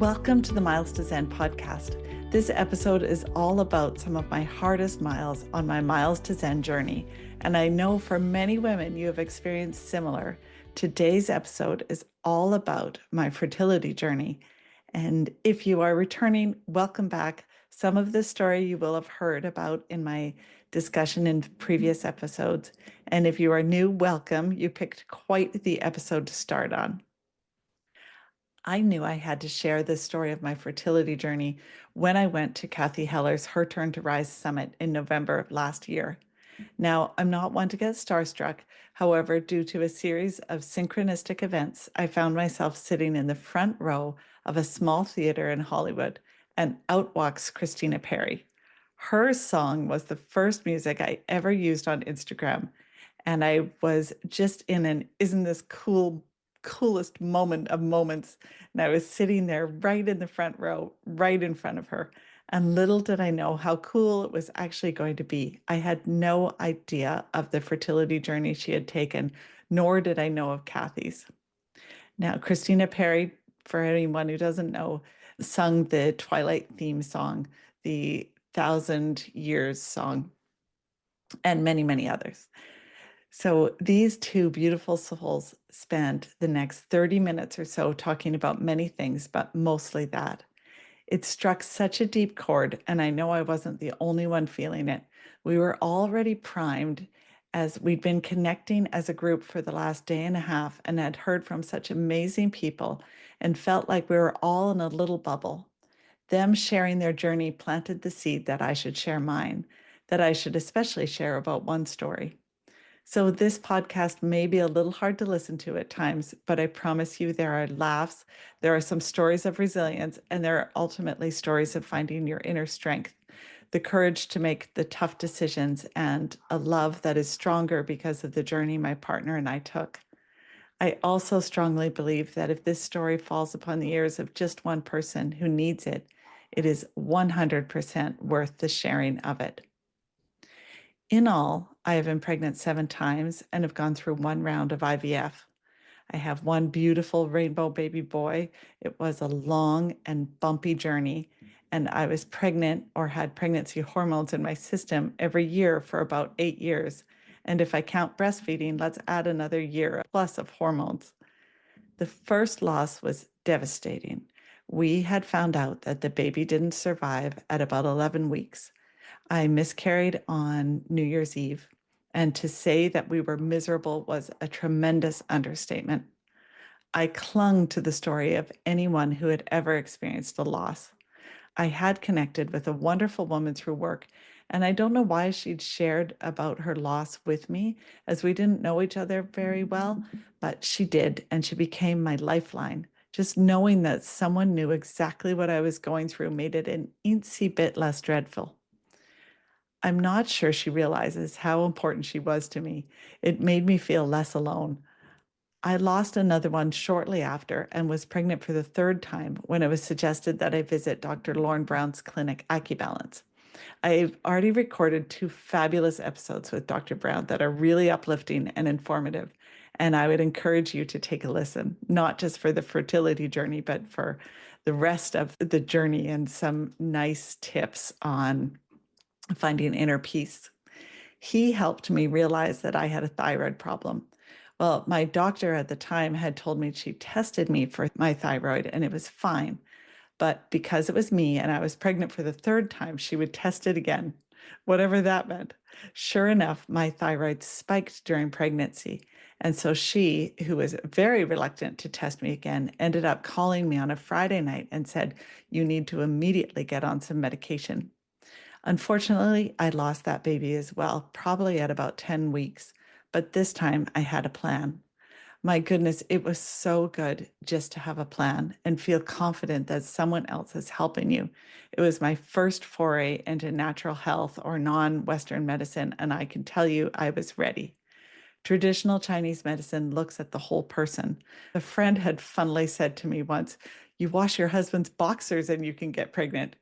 Welcome to the Miles to Zen podcast. This episode is all about some of my hardest miles on my Miles to Zen journey, and I know for many women you have experienced similar. Today's episode is all about my fertility journey, and if you are returning, welcome back. Some of this story you will have heard about in my discussion in previous episodes, and if you are new, welcome. You picked quite the episode to start on. I knew I had to share this story of my fertility journey when I went to Cathy Heller's Her Turn to Rise Summit in November of last year. Now, I'm not one to get starstruck. However, due to a series of synchronistic events, I found myself sitting in the front row of a small theater in Hollywood, and out walks Christina Perri. Her song was the first music I ever used on Instagram, and I was just in an isn't this coolest moment of moments. And I was sitting there right in the front row, right in front of her. And little did I know how cool it was actually going to be. I had no idea of the fertility journey she had taken, nor did I know of Cathy's. Now, Christina Perri, for anyone who doesn't know, sung the Twilight theme song, the Thousand Years song, and many, many others. So these two beautiful souls spent the next 30 minutes or so talking about many things, but mostly that. It struck such a deep chord, and I know I wasn't the only one feeling it. We were already primed as we'd been connecting as a group for the last day and a half and had heard from such amazing people and felt like we were all in a little bubble. Them sharing their journey planted the seed that I should share mine, that I should especially share about one story. So this podcast may be a little hard to listen to at times, but I promise you there are laughs, there are some stories of resilience, and there are ultimately stories of finding your inner strength, the courage to make the tough decisions, and a love that is stronger because of the journey my partner and I took. I also strongly believe that if this story falls upon the ears of just one person who needs it, it is 100% worth the sharing of it. In all, I have been pregnant 7 times and have gone through 1 round of IVF. I have 1 beautiful rainbow baby boy. It was a long and bumpy journey, and I was pregnant or had pregnancy hormones in my system every year for about 8 years. And if I count breastfeeding, let's add another year plus of hormones. The first loss was devastating. We had found out that the baby didn't survive at about 11 weeks. I miscarried on New Year's Eve, and to say that we were miserable was a tremendous understatement. I clung to the story of anyone who had ever experienced a loss. I had connected with a wonderful woman through work, and I don't know why she'd shared about her loss with me, as we didn't know each other very well, but she did, and she became my lifeline. Just knowing that someone knew exactly what I was going through made it an eensy bit less dreadful. I'm not sure she realizes how important she was to me. It made me feel less alone. I lost another one shortly after and was pregnant for the 3rd time when it was suggested that I visit Dr. Lauren Brown's clinic, AccuBalance. I've already recorded 2 fabulous episodes with Dr. Brown that are really uplifting and informative, and I would encourage you to take a listen, not just for the fertility journey, but for the rest of the journey and some nice tips on finding inner peace. He helped me realize that I had a thyroid problem. Well, my doctor at the time had told me she tested me for my thyroid and it was fine. But because it was me and I was pregnant for the 3rd time, she would test it again, whatever that meant. Sure enough, my thyroid spiked during pregnancy. And so she, who was very reluctant to test me again, ended up calling me on a Friday night and said, "You need to immediately get on some medication." Unfortunately, I lost that baby as well, probably at about 10 weeks, but this time I had a plan. My goodness, it was so good just to have a plan and feel confident that someone else is helping you. It was my first foray into natural health or non-Western medicine, and I can tell you I was ready. Traditional Chinese medicine looks at the whole person. A friend had funnily said to me once, "You wash your husband's boxers and you can get pregnant."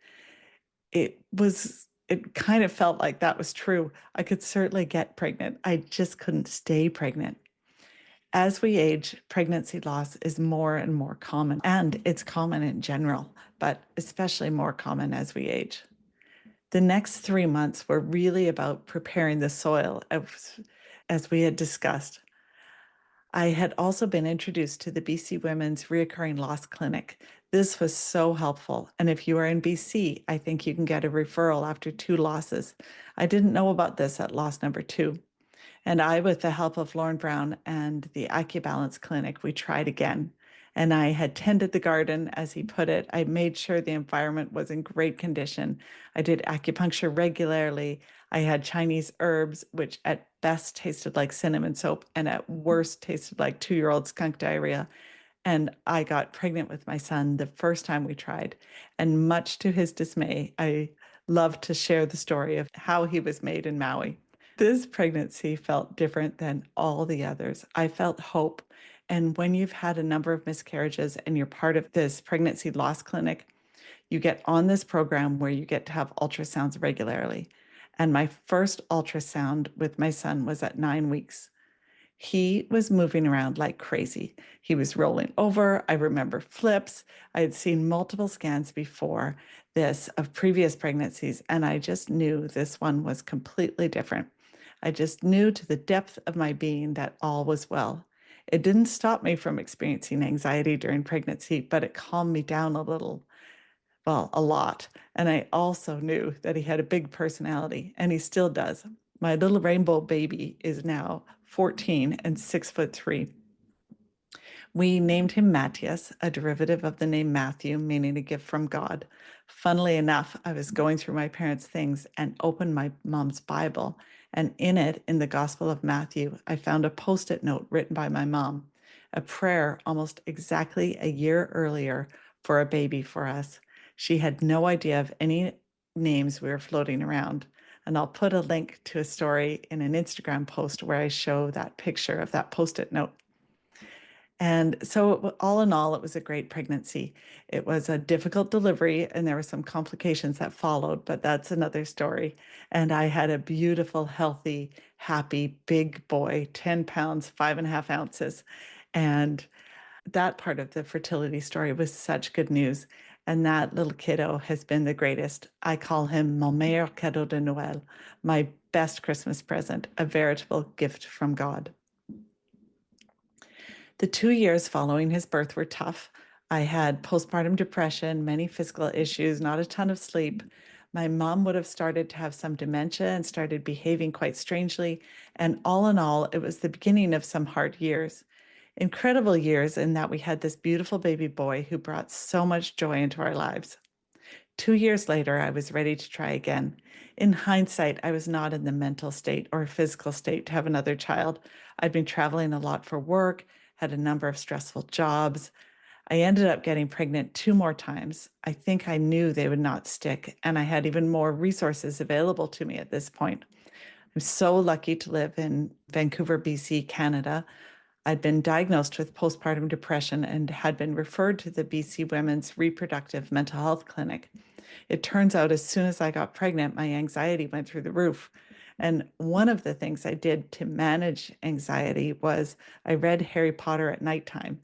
It kind of felt like that was true. I could certainly get pregnant. I just couldn't stay pregnant. As we age, pregnancy loss is more and more common, and it's common in general, but especially more common as we age. The next 3 months were really about preparing the soil, as we had discussed. I had also been introduced to the BC Women's Reoccurring Loss Clinic. This was so helpful. And if you are in BC, I think you can get a referral after 2 losses. I didn't know about this at loss number 2. And I, with the help of Lauren Brown and the AccuBalance Clinic, we tried again. And I had tended the garden, as he put it. I made sure the environment was in great condition. I did acupuncture regularly. I had Chinese herbs, which at best tasted like cinnamon soap and at worst tasted like 2-year-old skunk diarrhea. And I got pregnant with my son the first time we tried. And much to his dismay, I love to share the story of how he was made in Maui. This pregnancy felt different than all the others. I felt hope. And when you've had a number of miscarriages and you're part of this pregnancy loss clinic, you get on this program where you get to have ultrasounds regularly. And my first ultrasound with my son was at 9 weeks. He was moving around like crazy. He was rolling over. I remember flips. I had seen multiple scans before this of previous pregnancies, and I just knew this one was completely different. I just knew to the depth of my being that all was well. It didn't stop me from experiencing anxiety during pregnancy, but it calmed me down a little, well, a lot. And I also knew that he had a big personality, and he still does. My little rainbow baby is now 14 and 6'3". We named him Matthias, a derivative of the name Matthew, meaning a gift from God. Funnily enough, I was going through my parents' things and opened my mom's Bible, and in it, in the Gospel of Matthew, I found a Post-it note written by my mom, a prayer almost exactly a year earlier for a baby for us. She had no idea of any names we were floating around. And I'll put a link to a story in an Instagram post where I show that picture of that Post-it note. And so, all in all, it was a great pregnancy. It was a difficult delivery, and there were some complications that followed, but that's another story. And I had a beautiful, healthy, happy, big boy, 10 pounds, 5.5 ounces. And that part of the fertility story was such good news. And that little kiddo has been the greatest. I call him mon meilleur cadeau de Noël, my best Christmas present, a veritable gift from God. The 2 years following his birth were tough. I had postpartum depression, many physical issues, not a ton of sleep. My mom would have started to have some dementia and started behaving quite strangely. And all in all, it was the beginning of some hard years. Incredible years in that we had this beautiful baby boy who brought so much joy into our lives. 2 years later, I was ready to try again. In hindsight, I was not in the mental state or physical state to have another child. I'd been traveling a lot for work, had a number of stressful jobs. I ended up getting pregnant 2 more times. I think I knew they would not stick, and I had even more resources available to me at this point. I'm so lucky to live in Vancouver, BC, Canada. I'd been diagnosed with postpartum depression and had been referred to the BC Women's Reproductive Mental Health Clinic. It turns out as soon as I got pregnant, my anxiety went through the roof. And one of the things I did to manage anxiety was I read Harry Potter at nighttime.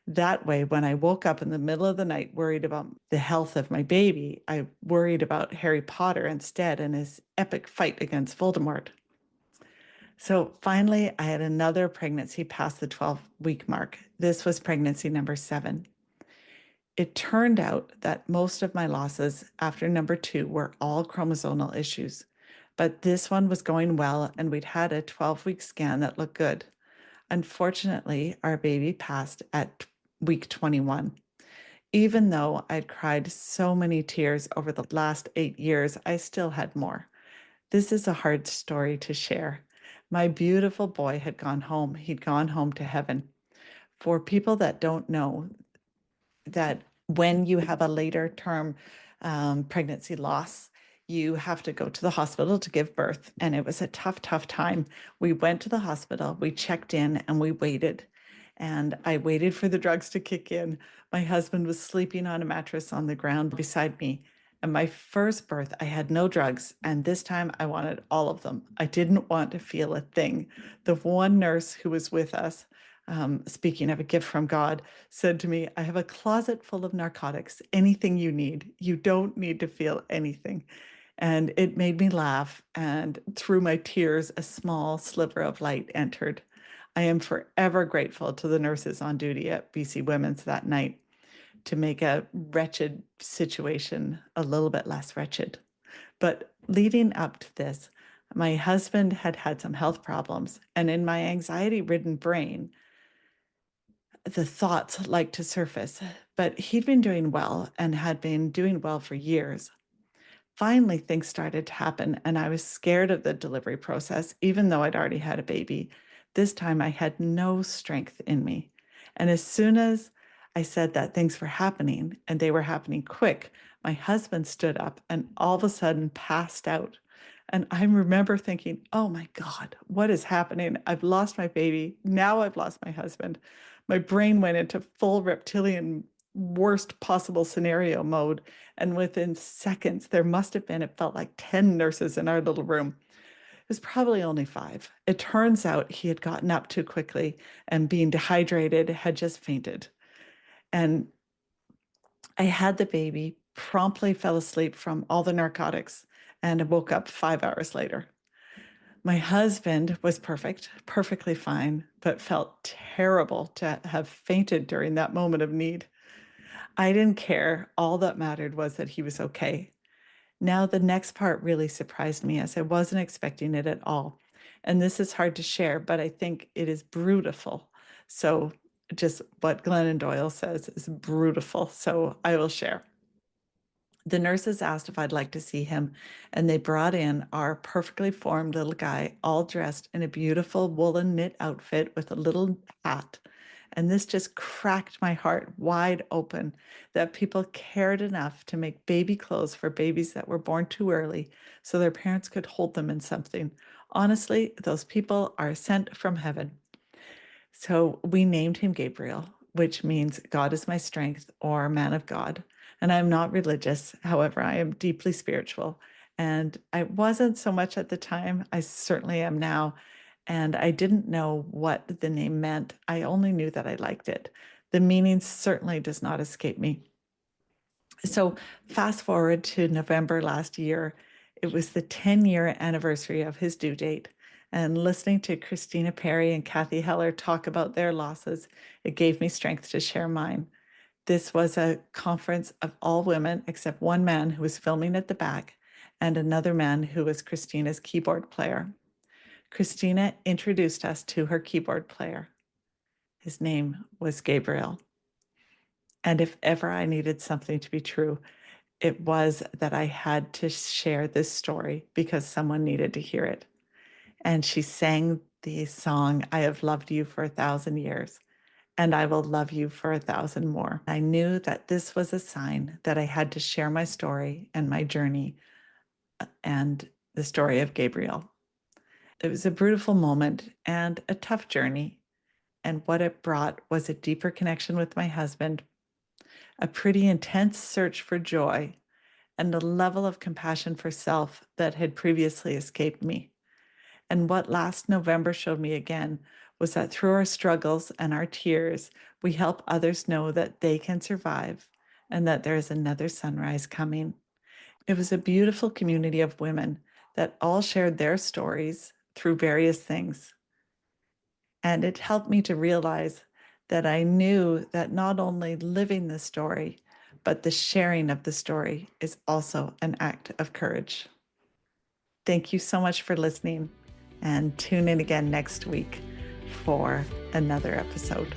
That way, when I woke up in the middle of the night worried about the health of my baby, I worried about Harry Potter instead and his epic fight against Voldemort. So finally, I had another pregnancy past the 12-week mark. This was pregnancy number 7. It turned out that most of my losses after number 2 were all chromosomal issues, but this one was going well, and we'd had a 12-week scan that looked good. Unfortunately, our baby passed at week 21. Even though I'd cried so many tears over the last 8 years, I still had more. This is a hard story to share. My beautiful boy had gone home. He'd gone home to heaven. For people that don't know, that when you have a later term pregnancy loss, you have to go to the hospital to give birth. And it was a tough, tough time. We went to the hospital, we checked in, and we waited. And I waited for the drugs to kick in. My husband was sleeping on a mattress on the ground beside me. And my first birth, I had no drugs. And this time I wanted all of them. I didn't want to feel a thing. The one nurse who was with us, speaking of a gift from God, said to me, I have a closet full of narcotics, anything you need. You don't need to feel anything. And it made me laugh. And through my tears, a small sliver of light entered. I am forever grateful to the nurses on duty at BC Women's that night to make a wretched situation a little bit less wretched. But leading up to this, my husband had had some health problems. And in my anxiety-ridden brain, the thoughts like to surface. But he'd been doing well and had been doing well for years. Finally, things started to happen, and I was scared of the delivery process, even though I'd already had a baby. This time I had no strength in me. And as soon as I said that things were happening, and they were happening quick, my husband stood up and all of a sudden passed out. And I remember thinking, oh my God, what is happening? I've lost my baby. Now I've lost my husband. My brain went into full reptilian, worst possible scenario mode. And within seconds, there must have been, it felt like 10 nurses in our little room. It was probably only 5. It turns out he had gotten up too quickly and being dehydrated, had just fainted. And I had the baby, promptly fell asleep from all the narcotics, and I woke up 5 hours later. My husband was perfectly fine, but felt terrible to have fainted during that moment of need. I didn't care. All that mattered was that he was okay. Now, the next part really surprised me as I wasn't expecting it at all. And this is hard to share, but I think it is brutal. So, just what Glennon Doyle says is brutal. So, I will share. The nurses asked if I'd like to see him, and they brought in our perfectly formed little guy, all dressed in a beautiful woolen knit outfit with a little hat. And this just cracked my heart wide open that people cared enough to make baby clothes for babies that were born too early so their parents could hold them in something. Honestly, those people are sent from heaven. So we named him Gabriel, which means God is my strength or man of God. And I'm not religious. However, I am deeply spiritual. And I wasn't so much at the time. I certainly am now. And I didn't know what the name meant. I only knew that I liked it. The meaning certainly does not escape me. So fast forward to November last year, it was the 10-year anniversary of his due date. And listening to Christina Perry and Cathy Heller talk about their losses, it gave me strength to share mine. This was a conference of all women except one man who was filming at the back and another man who was Christina's keyboard player. Christina introduced us to her keyboard player. His name was Gabriel. And if ever I needed something to be true, it was that I had to share this story because someone needed to hear it. And she sang the song, I have loved you for 1,000 years, and I will love you for 1,000 more. I knew that this was a sign that I had to share my story and my journey and the story of Gabriel. It was a beautiful moment and a tough journey. And what it brought was a deeper connection with my husband, a pretty intense search for joy, and a level of compassion for self that had previously escaped me. And what last November showed me again was that through our struggles and our tears, we help others know that they can survive and that there is another sunrise coming. It was a beautiful community of women that all shared their stories through various things. And it helped me to realize that I knew that not only living the story, but the sharing of the story is also an act of courage. Thank you so much for listening, and tune in again next week for another episode.